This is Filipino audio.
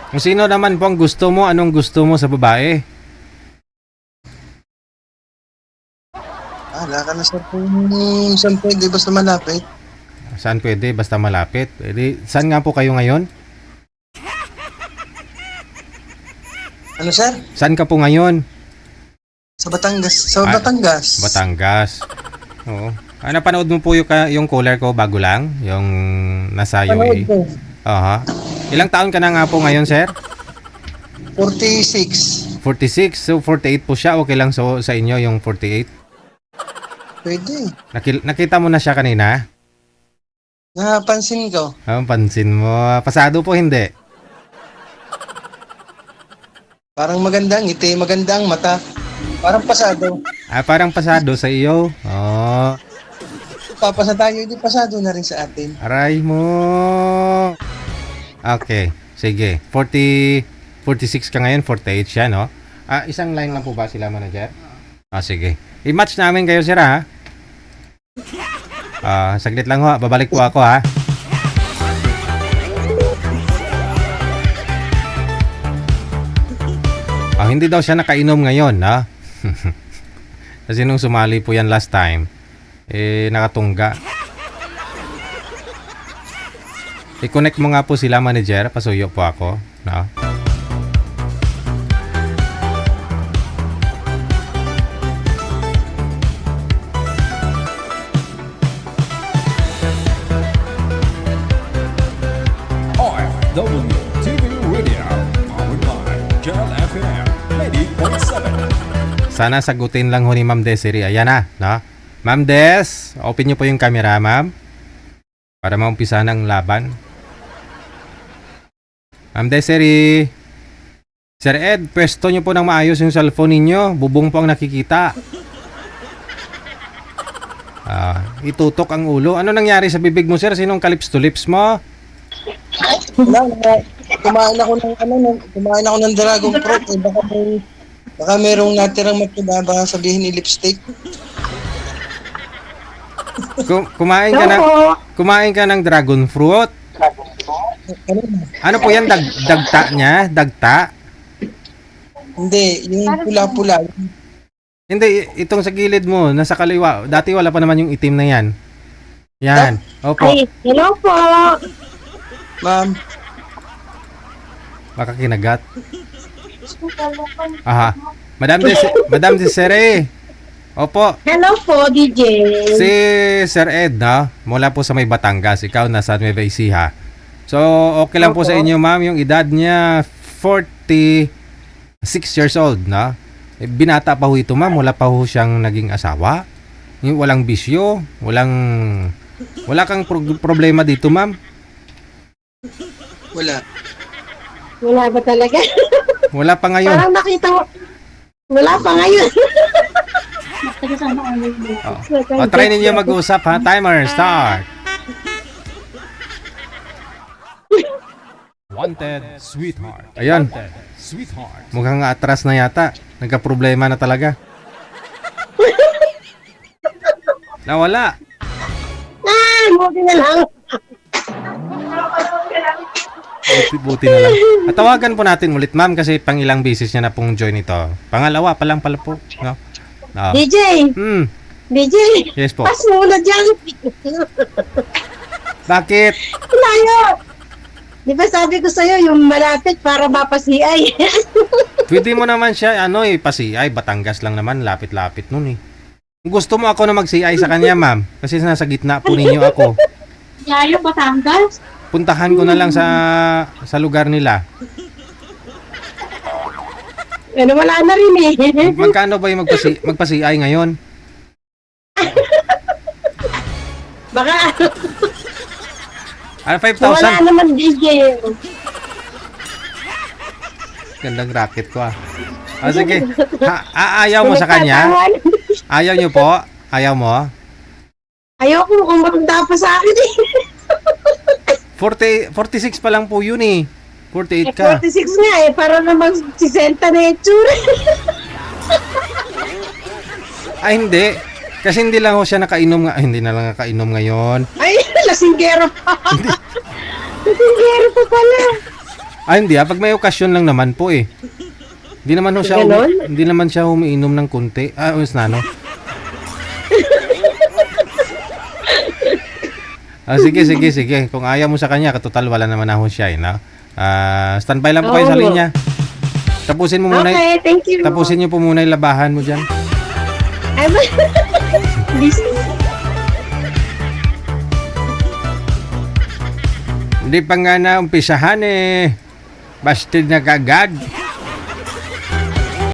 Kung sino naman po ang gusto mo, anong gusto mo sa babae? Wala ka na sir kung saan pwede basta malapit. Saan pwede? Basta malapit. Pwede. Saan nga po kayo ngayon? Ano sir? Saan ka po ngayon? Sa Batangas. Sa Ah, Batangas. Batangas. Oo. Napanood mo po yung caller ko bago lang? Yung nasa Panood UAE? ko. Aha. Ilang taon ka na nga po ngayon, sir? 46. 46. So, 48 po siya. Okay lang sa inyo yung 48? Pwede. Nakita mo na siya kanina? Napansin ko. Pansin mo. Pasado po, hindi? Parang magandang ngiti, magandang mata. Parang pasado. Parang pasado sa iyo. Oh. Papasa tayo, hindi pasado na rin sa atin. Aray mo. Okay. Sige. 46 ka ngayon. 48 siya, no? Isang line lang po ba sila, manager? Sige. I-match namin kayo, sir, ha? Saglit lang ho. Babalik po ako, ha? Hindi daw siya nakainom ngayon, ha? Kasi nung sumali po yan last time, nakatungga. I-connect mo nga po sila, manager. Pasuyo po ako, no? WTV Radio, powered by Kel FM 80.7. Sana sagutin lang ho ni Ma'am Desiree. Ayan na, no? Ma'am Des, open nyo po yung camera, ma'am. Para maumpisa ng laban. Ma'am Desiree. Sir Ed, pwesto nyo po ng maayos yung cellphone ninyo. Bubong po ang nakikita. Itutok ang ulo. Ano nangyari sa bibig mo, sir? Sinong kalips to lips mo? Wala, kumain ako ng dragon fruit. Baka merong natirang matunda, baka sabihin ni lipstick. Kumain ka ng dragon fruit. Ano po yan? Dagta niya? Dagta? Hindi, yung pula-pula. Hindi, itong sa gilid mo, nasa kaliwa. Dati wala pa naman yung itim na yan. Yan. Opo. Ay, hello po. Ma'am, Baka kinagat. Aha. Madam Desiree. Opo. Hello po, DJ. Si Sir Ed, no? Mula po sa may Batangas. Ikaw nasa Nueva Ecija. So, okay lang po sa inyo, ma'am. Yung edad niya, 46 years old, no? Binata pa ho ito, ma'am. Wala pa ho siyang naging asawa. Yung walang bisyo. Wala kang problema dito, ma'am. wala. Wala ba talaga? Wala pa ngayon. Parang nakita mo. Wala pa ngayon. Try ninyo mag-usap, ha? Timer, start. Wanted sweetheart. Ayan. Wanted sweetheart. Mukhang atras na yata. Nagka-problema na talaga. Nawala. Buti na lang. Buti na lang. At tawagan po natin ulit, ma'am, kasi pang ilang beses niya na pong join ito. Pangalawa pa lang pala po. No? No. DJ. DJ. Yes po. Pas muna dyan. Bakit? Layo. Di ba sabi ko sa'yo, yung malapit para mapasiyay. Pwede mo naman siya, pa-CI. Batangas lang naman, lapit-lapit nun eh. Gusto mo ako na mag-CI sa kanya, ma'am? Kasi nasa gitna po ninyo ako. Layo, Batangas. Puntahan ko na lang sa lugar nila. Ano, wala na rin eh. Magkano ba yung magpa-CI ngayon? Baka, 5,000. wala naman DJ. Gandang racket ko ah. Sige. Ayaw mo sa kanya? Ayaw nyo po? Ayaw mo? Ayoko kung matanda pa sa akin eh. 46 pa lang po yun eh. 48 ka. 46 nga eh, para namang 60 na itsura. Hindi. Kasi hindi lang ho siya nakainom hindi na lang nakainom ngayon. Ay, lasinggero pa. Lasinggero pa pala. Hindi pag may okasyon lang naman po eh. Hindi naman ho siya Ganon? hindi naman siya umiinom ng konti. Us na no. Sige. Kung ayaw mo sa kanya, katotal wala naman ako siya eh, no? Standby lang po kayo sa Oo. linya. Tapusin mo muna. Okay, thank you. Tapusin niyo po muna yung labahan mo diyan. Ay, This, Hindi pa nga na umpisahan eh. Bastard na kagad.